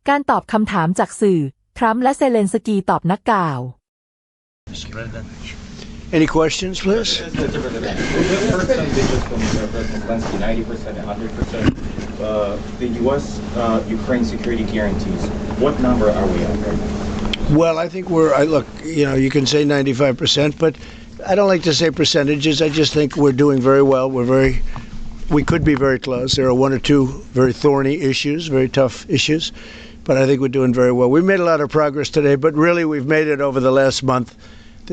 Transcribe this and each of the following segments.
การตอบคำถามจากสื่อทรัมป์และเซเลนสกีตอบนักข่าว Mr. President. Any questions, please? Mr. President, the first time they just from President Zelensky, 90% and 100%. The U.S. Ukraine security guarantees. What number are we at right now? Well, I think look, you can say 95%, but I don't like to say percentages. I just think we're doing very well. We could be very close. There are one or two very thorny issues, very tough issues, but I think we're doing very well. We've made a lot of progress today, but really we've made it over the last month.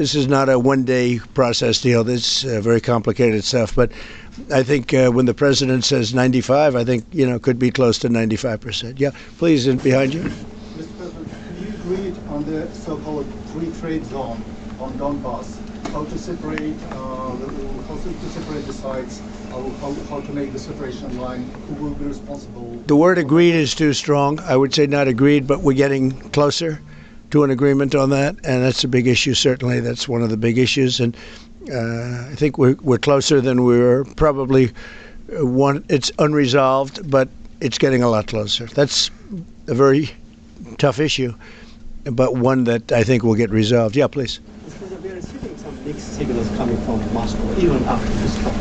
This is not a one-day process deal. This is very complicated stuff, but I think when the president says 95, I think, could be close to 95%. Yeah, please, behind you. Mr. President, can you agree on the so-called free trade zone on Donbas? How to separate the sites? How to make the separation line? Who will be responsible? The word agreed is too strong. I would say not agreed, but we're getting closer to an agreement on that, and that's a big issue. Certainly, that's one of the big issues, and I think we're closer than we were. Probably it's unresolved, but it's getting a lot closer. That's a very tough issue, but one that I think will get resolved. Yeah, please. We are receiving some mixed signals coming from Moscow, even after this talk.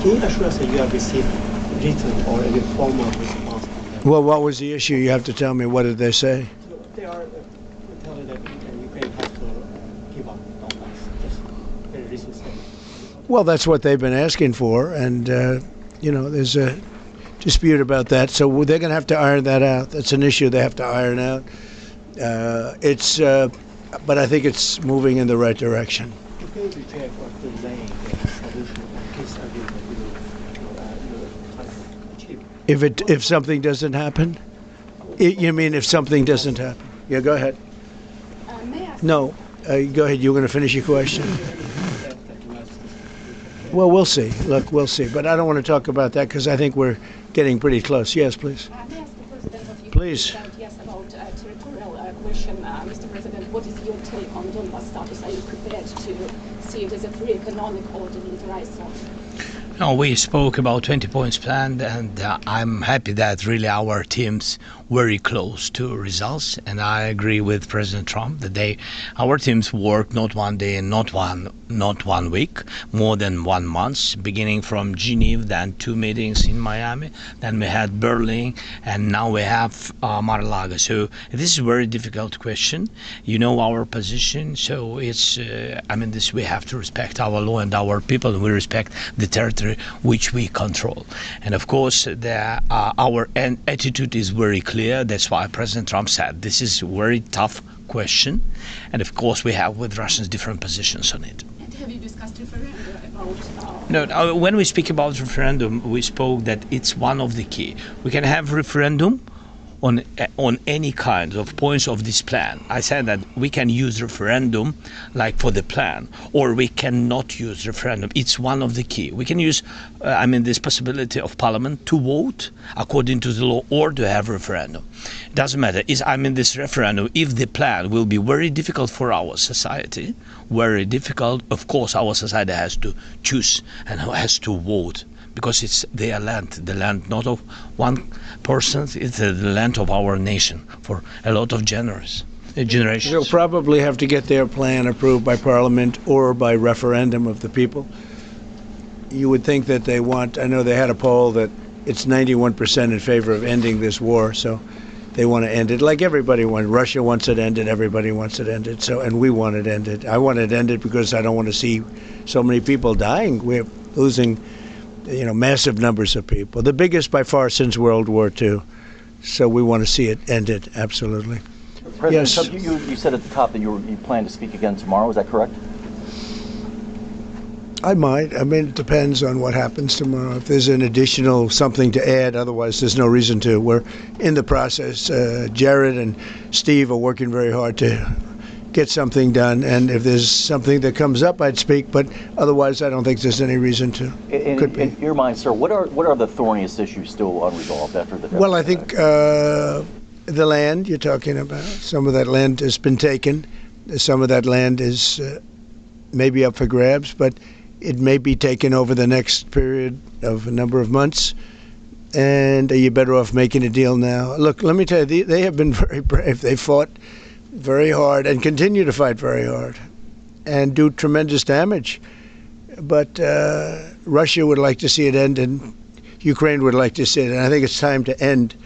Can you assure us that you have received written or any formal response? Well, what was the issue? You have to tell me. What did they say? They are telling that Ukraine has to give up Donbas. Just very recent statement. Well, that's what they've been asking for, and there's a dispute about that. So they're going to have to iron that out. That's an issue they have to iron out. But I think it's moving in the right direction. Can you prepare for delaying the solution of peace agreement achieve? If something doesn't happen, you mean if something doesn't happen? Yeah, go ahead. May I ask? No, go ahead. You were going to finish your question. Well, we'll see. Look, we'll see. But I don't want to talk about that because I think we're getting pretty close. Yes, please. May I ask the President of Ukraine? Please. Yes, about territorial question. Mr. President, what is your take on Donbas status? Are you prepared to see it as a free economic or demilitarized zone? No, we spoke about 20 points plan, and I'm happy that really our team's very close to results. And I agree with President Trump that our teams work not one day and not one week, more than 1 month, beginning from Geneva, then 2 meetings in Miami, then we had Berlin, and now we have Mar-a-Lago. So this is a very difficult question. You know our position, so it's we have to respect our law and our people, and we respect the territory which we control. And of course, our attitude is very clear. That's why President Trump said this is a very tough question. And of course, we have with Russians different positions on it. And have you discussed referendum about? No, when we speak about referendum, we spoke that it's one of the key. We can have referendum on any kind of points of this plan. I said that we can use referendum like for the plan, or we cannot use referendum. It's one of the key. We can use, this possibility of Parliament to vote according to the law or to have referendum. Doesn't matter. This referendum, if the plan will be very difficult for our society, very difficult, of course our society has to choose and has to vote. Because it's their land, the land not of one person, it's the land of our nation for a lot of generations. They'll probably have to get their plan approved by Parliament or by referendum of the people. You would think that I know they had a poll that it's 91% in favor of ending this war, so they want to end it like everybody wants. Russia wants it ended, everybody wants it ended, and we want it ended. I want it ended because I don't want to see so many people dying. We're losing massive numbers of people, the biggest by far since World War II. So we want to see it ended, absolutely. President Yes. Trump, you said at the top that you plan to speak again tomorrow. Is that correct? I might. It depends on what happens tomorrow. If there's an additional something to add, otherwise there's no reason to. We're in the process. Jared and Steve are working very hard to get something done, and if there's something that comes up, I'd speak, but otherwise I don't think there's any reason to. In your mind, sir, what are the thorniest issues still unresolved after the? Well, I think the land you're talking about, some of that land has been taken. Some of that land is maybe up for grabs, but it may be taken over the next period of a number of months. And are you better off making a deal now? Look, let me tell you, they have been very brave. They fought very hard and continue to fight very hard and do tremendous damage. But Russia would like to see it end, and Ukraine would like to see it. And I think it's time to end.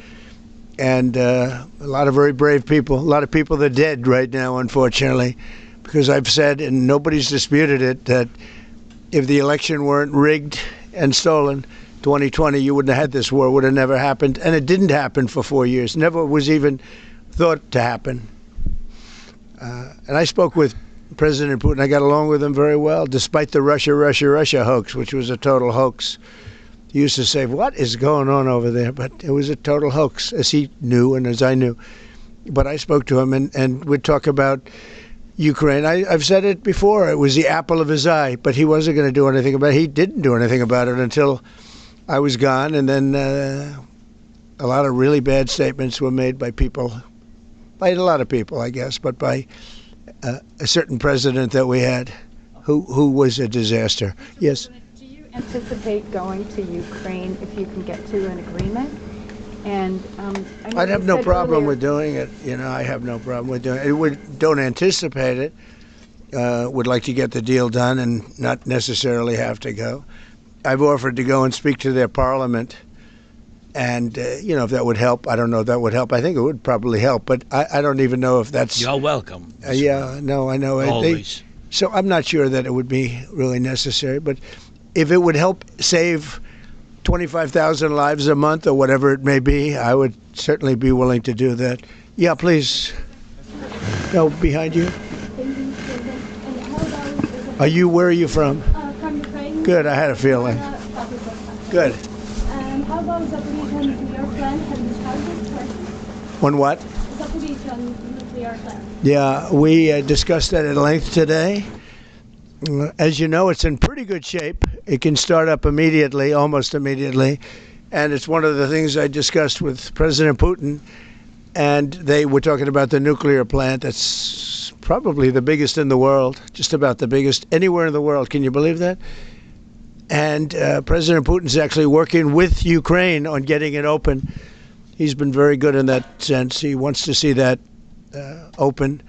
And a lot of very brave people, a lot of people that are dead right now, unfortunately, because I've said, and nobody's disputed it, that if the election weren't rigged and stolen, 2020, you wouldn't have had this war, would have never happened. And it didn't happen for 4 years, never was even thought to happen. And I spoke with President Putin. I got along with him very well, despite the Russia hoax, which was a total hoax. He used to say, what is going on over there? But it was a total hoax, as he knew and as I knew. But I spoke to him, and we'd talk about Ukraine. I've said it before. It was the apple of his eye, but he wasn't going to do anything about it. He didn't do anything about it until I was gone, and then a lot of really bad statements were made by people, by a lot of people, I guess, but by a certain president that we had who was a disaster. Yes? Do you anticipate going to Ukraine if you can get to an agreement? And I'd have no problem with doing it. You know, I have no problem with doing it. Don't anticipate it. Would like to get the deal done and not necessarily have to go. I've offered to go and speak to their parliament. And, you know, if that would help, I don't know if that would help. I think it would probably help, but I don't even know if that's... You're welcome. Yeah, no, I know. Always. So I'm not sure that it would be really necessary, but if it would help save 25,000 lives a month or whatever it may be, I would certainly be willing to do that. Yeah, please. No, behind you. Where are you from? From Ukraine. Good, I had a feeling. Good. How about Zaporizhzhia nuclear plant? Have you discussed this? On what? Zaporizhzhia nuclear plant. Yeah, we discussed that at length today. As you know, it's in pretty good shape. It can start up immediately, almost immediately. And it's one of the things I discussed with President Putin. And they were talking about the nuclear plant that's probably the biggest in the world, just about the biggest anywhere in the world. Can you believe that? And President Putin's actually working with Ukraine on getting it open. He's been very good in that sense. He wants to see that open.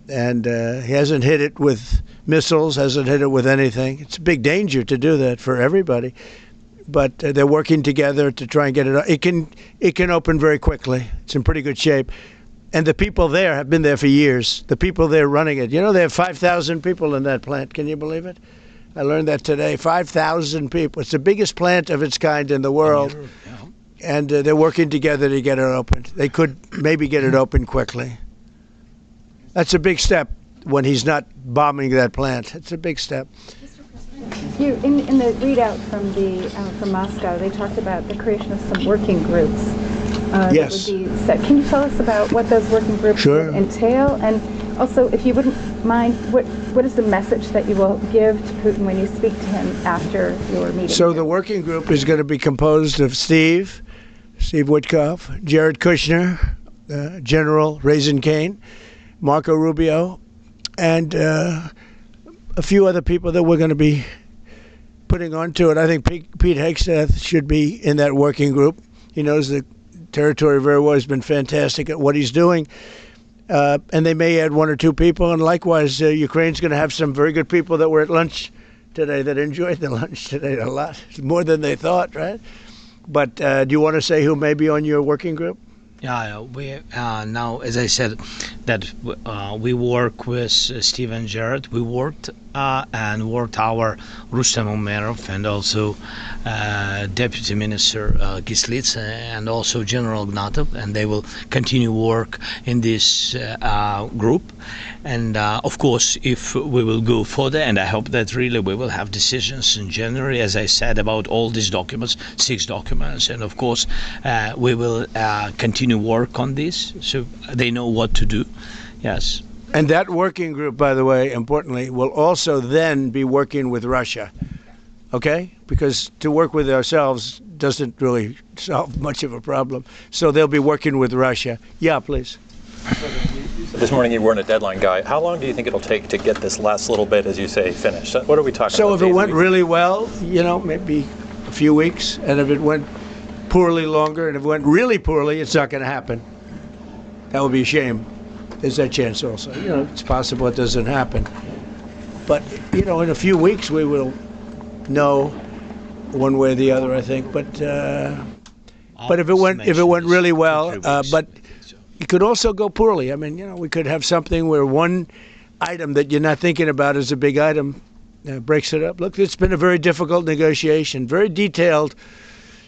And he hasn't hit it with missiles, hasn't hit it with anything. It's a big danger to do that for everybody. But they're working together to try and get it. It can open very quickly. It's in pretty good shape. And the people there have been there for years. The people there running it. You know, they have 5,000 people in that plant. Can you believe it? I learned that today. 5,000 people. It's the biggest plant of its kind in the world. And they're working together to get it opened. They could maybe get it open quickly. That's a big step when he's not bombing that plant. It's a big step. In the readout from Moscow, they talked about the creation of some working groups. Yes. That would be set. Can you tell us about what those working groups would entail? And also, if you wouldn't mind, what is the message that you will give to Putin when you speak to him after your meeting? So the working group is going to be composed of Steve Witkoff, Jared Kushner, General Raisin Kane, Marco Rubio, and a few other people that we're going to be putting onto it. I think Pete Hegseth should be in that working group. He knows the territory very well. He's been fantastic at what he's doing. And they may add one or two people. And likewise, Ukraine's going to have some very good people that were at lunch today that enjoyed the lunch today a lot. More than they thought, right? But do you want to say who may be on your working group? Yeah, we now, as I said, that we work with Steve and Jared. We worked our Rustem Umerov and also Deputy Minister Gislitz and also General Gnatov, and they will continue work in this group. And of course, if we will go further, and I hope that really we will have decisions in January, as I said, about all these documents, 6 documents, and of course we will continue work on this, so they know what to do. Yes. And that working group, by the way, importantly, will also then be working with Russia, okay? Because to work with ourselves doesn't really solve much of a problem. So they'll be working with Russia. Yeah, please. This morning you weren't a deadline guy. How long do you think it'll take to get this last little bit, as you say, finished? What are we talking about? So if it went really well, you know, maybe a few weeks. And if it went poorly longer, and if it went really poorly, it's not going to happen. That would be a shame. There's that chance also. It's possible it doesn't happen. But, in a few weeks we will know one way or the other, I think. But if it went really well, but it could also go poorly. I mean, we could have something where one item that you're not thinking about as a big item breaks it up. Look, it's been a very difficult negotiation, very detailed.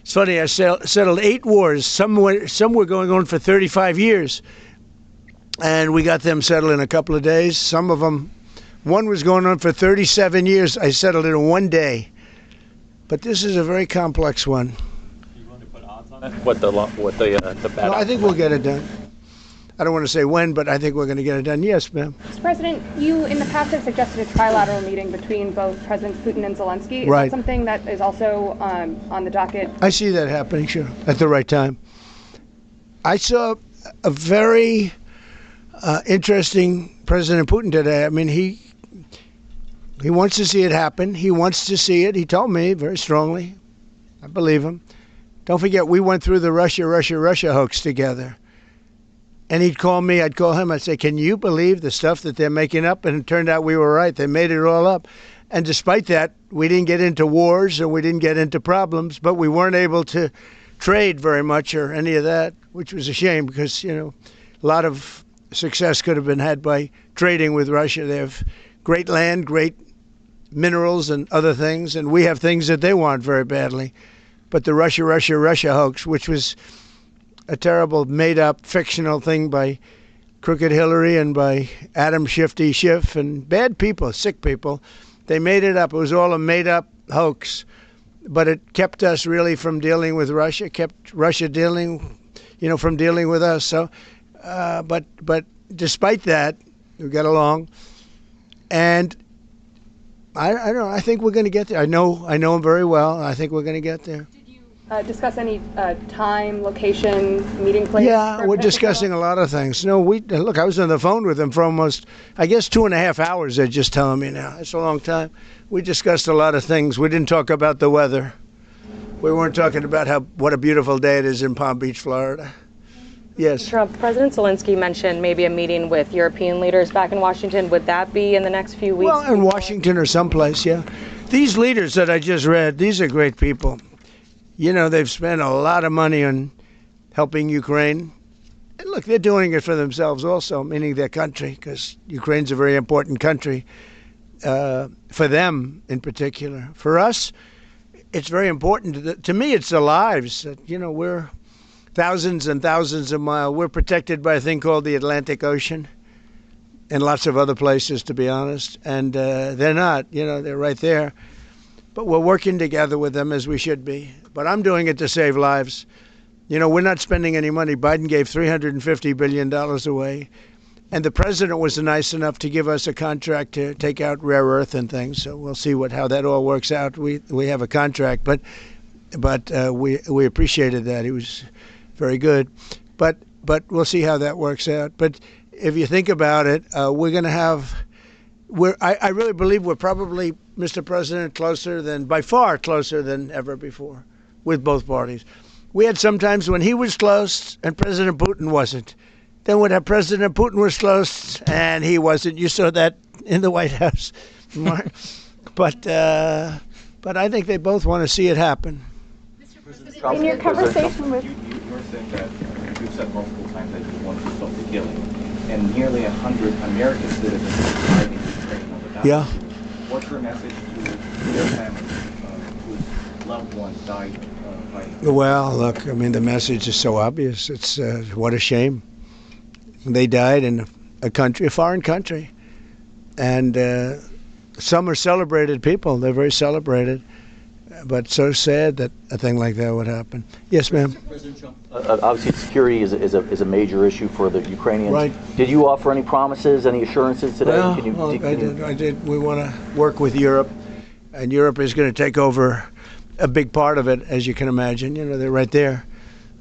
It's funny, I settled 8 wars. Some were going on for 35 years, and we got them settled in a couple of days. Some of them, one was going on for 37 years. I settled it in one day. But this is a very complex one. You want to put odds on it? What the bad? No, I think we'll get it done. I don't want to say when, but I think we're going to get it done. Yes, ma'am. Mr. President, you in the past have suggested a trilateral meeting between both Presidents Putin and Zelensky. Is Right. that something that is also on the docket? I see that happening, sure, at the right time. I saw a very interesting President Putin today. I mean, he wants to see it happen. He wants to see it. He told me very strongly. I believe him. Don't forget, we went through the Russia hoax together. And he'd call me, I'd call him, I'd say, can you believe the stuff that they're making up? And it turned out we were right. They made it all up. And despite that, we didn't get into wars and we didn't get into problems, but we weren't able to trade very much or any of that, which was a shame because, a lot of success could have been had by trading with Russia. They have great land, great minerals and other things, and we have things that they want very badly. But the Russia hoax, which was a terrible made-up fictional thing by Crooked Hillary and by Adam Shifty Schiff and bad people, sick people. They made it up. It was all a made-up hoax, but it kept us really from dealing with Russia, kept Russia from dealing with us. So, but despite that, we got along, and I don't know. I think we're going to get there. I know him very well. I think we're going to get there. Discuss any time, location, meeting place? Yeah, we're discussing a lot of things. No, look, I was on the phone with them for almost, I guess, 2.5 hours. They're just telling me now. It's a long time. We discussed a lot of things. We didn't talk about the weather. We weren't talking about what a beautiful day it is in Palm Beach, Florida. Yes. Trump, President Zelensky mentioned maybe a meeting with European leaders back in Washington. Would that be in the next few weeks? Well, in Washington or someplace, yeah. These leaders that I just read, these are great people. They've spent a lot of money on helping Ukraine. And look, they're doing it for themselves also, meaning their country, because Ukraine's a very important country for them in particular. For us, it's very important. To me, it's the lives. We're thousands and thousands of miles. We're protected by a thing called the Atlantic Ocean and lots of other places, to be honest. And they're not. They're right there. But we're working together with them as we should be. But I'm doing it to save lives. We're not spending any money. Biden gave $350 billion away. And the president was nice enough to give us a contract to take out rare earth and things. So we'll see how that all works out. We have a contract, but we appreciated that. He was very good. But we'll see how that works out. But if you think about it, we're going to have... I really believe we're probably, Mr. President, by far closer than ever before with both parties. We had some times when he was close and President Putin wasn't. Then when President Putin was close and he wasn't. You saw that in the White House. But I think they both want to see it happen. In your conversation with... You're saying that you've said multiple times that you want to stop the killing. And nearly 100 American citizens died in Ukraine on the battlefield. Yeah. What's your message to their families whose loved ones died fighting? Well, look, the message is so obvious. It's what a shame. They died in a foreign country. And some are celebrated people. They're very celebrated. But so sad that a thing like that would happen. Yes, ma'am. President Trump. Obviously, security is a major issue for the Ukrainians. Right. Did you offer any promises, any assurances today? Well, I did. We want to work with Europe, and Europe is going to take over a big part of it, as you can imagine. They're right there.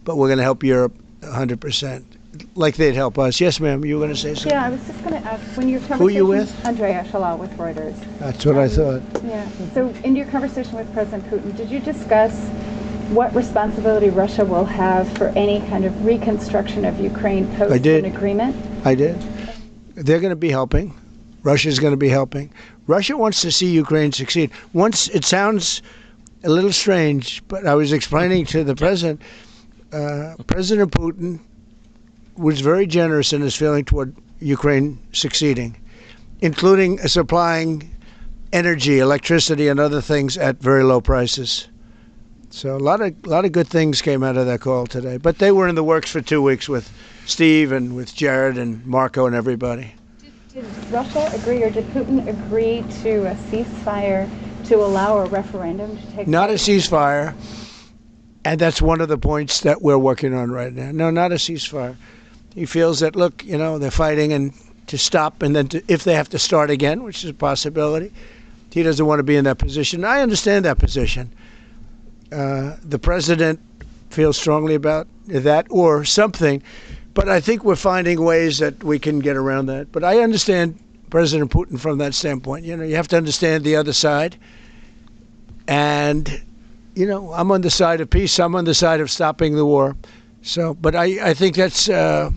But we're going to help Europe 100%, like they'd help us. Yes, ma'am, you were going to say something? Yeah, I was just going to ask, when your conversation... Who are you with? Andrea Shalal with Reuters. That's what I thought. Yeah. So in your conversation with President Putin, did you discuss what responsibility Russia will have for any kind of reconstruction of Ukraine post an agreement? I did. They're going to be helping. Russia's going to be helping. Russia wants to see Ukraine succeed. Once it sounds a little strange, but I was explaining to the president, President Putin was very generous in his feeling toward Ukraine succeeding, including supplying energy, electricity, and other things at very low prices. So a lot of good things came out of that call today. But they were in the works for 2 weeks with Steve and with Jared and Marco and everybody. Did Russia agree, or did Putin agree to a ceasefire to allow a referendum to take place? Not a ceasefire, and that's one of the points that we're working on right now. No, not a ceasefire. He feels that, look, you know, they're fighting and to stop, and then if they have to start again, which is a possibility, he doesn't want to be in that position. I understand that position. The president feels strongly about that or something, but I think we're finding ways that we can get around that. But I understand President Putin from that standpoint. You know, you have to understand the other side. And, you know, I'm on the side of peace. I'm on the side of stopping the war. So, but I think that's a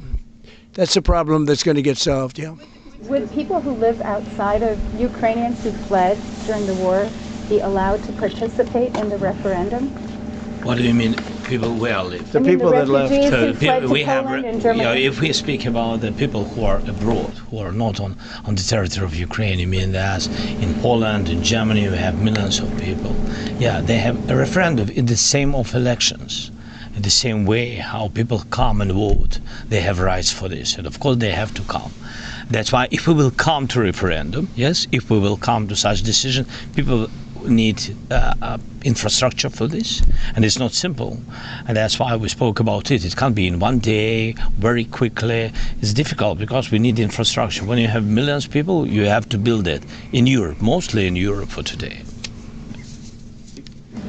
problem that's going to get solved, yeah. Would people who live outside of Ukrainians who fled during the war be allowed to participate in the referendum? What do you mean, people where live? The people that left. So we have, and Germany. if we speak about the people who are abroad, who are not on the territory of Ukraine, you mean that in Poland, in Germany, we have millions of people. Yeah, they have a referendum in the same of elections. In the same way how people come and vote, they have rights for this, and of course they have to come. That's why if we will come to referendum, yes, if we will come to such decision, people need infrastructure for this, and it's not simple, and that's why we spoke about it. It can't be in one day, very quickly. It's difficult because we need infrastructure. When you have millions of people, you have to build it in Europe, mostly in Europe for today.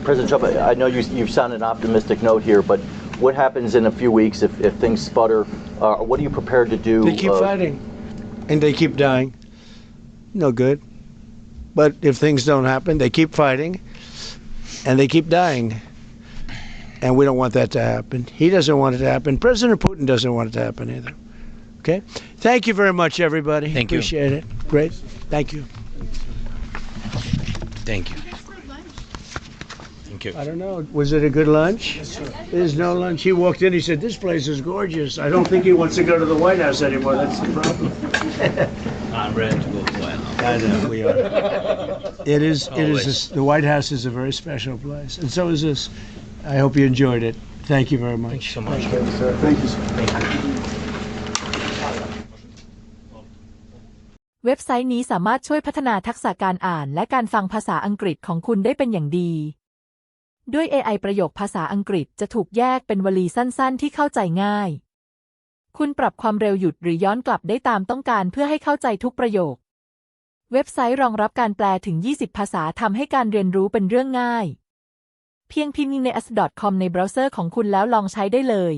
President Trump, I know you sound an optimistic note here, but what happens in a few weeks if things sputter? What are you prepared to do? They keep fighting, and they keep dying. No good. But if things don't happen, they keep fighting, and they keep dying. And we don't want that to happen. He doesn't want it to happen. President Putin doesn't want it to happen either. Okay? Thank you very much, everybody. Thank you. Appreciate it. Great. Thank you. Thank you. Thank you. I don't know. Was it a good lunch? Yes, sir. There's no lunch. He walked in. He said, "This place is gorgeous." I don't think he wants to go to the White House anymore. That's the problem. I'm ready to go to White House. I know we are. It is. Always. The White House is a very special place, and so is this. I hope you enjoyed it. Thank you very much. Thank you so much. Thank you, sir. Thank you, sir. Thank you. เว็บไซต์นี้สามารถช่วยพัฒนาทักษะการอ่านและการฟังภาษาอังกฤษของคุณได้เป็นอย่างดีด้วย AI ประโยคภาษาอังกฤษจะถูกแยกเป็นวลีสั้นๆที่เข้าใจง่ายคุณปรับความเร็วหยุดหรือย้อนกลับได้ตามต้องการเพื่อให้เข้าใจทุกประโยคเว็บไซต์รองรับการแปลถึง20ภาษาทำให้การเรียนรู้เป็นเรื่องง่ายเพียงพิมพ์ใน as.com ในเบราว์เซอร์ของคุณแล้วลองใช้ได้เลย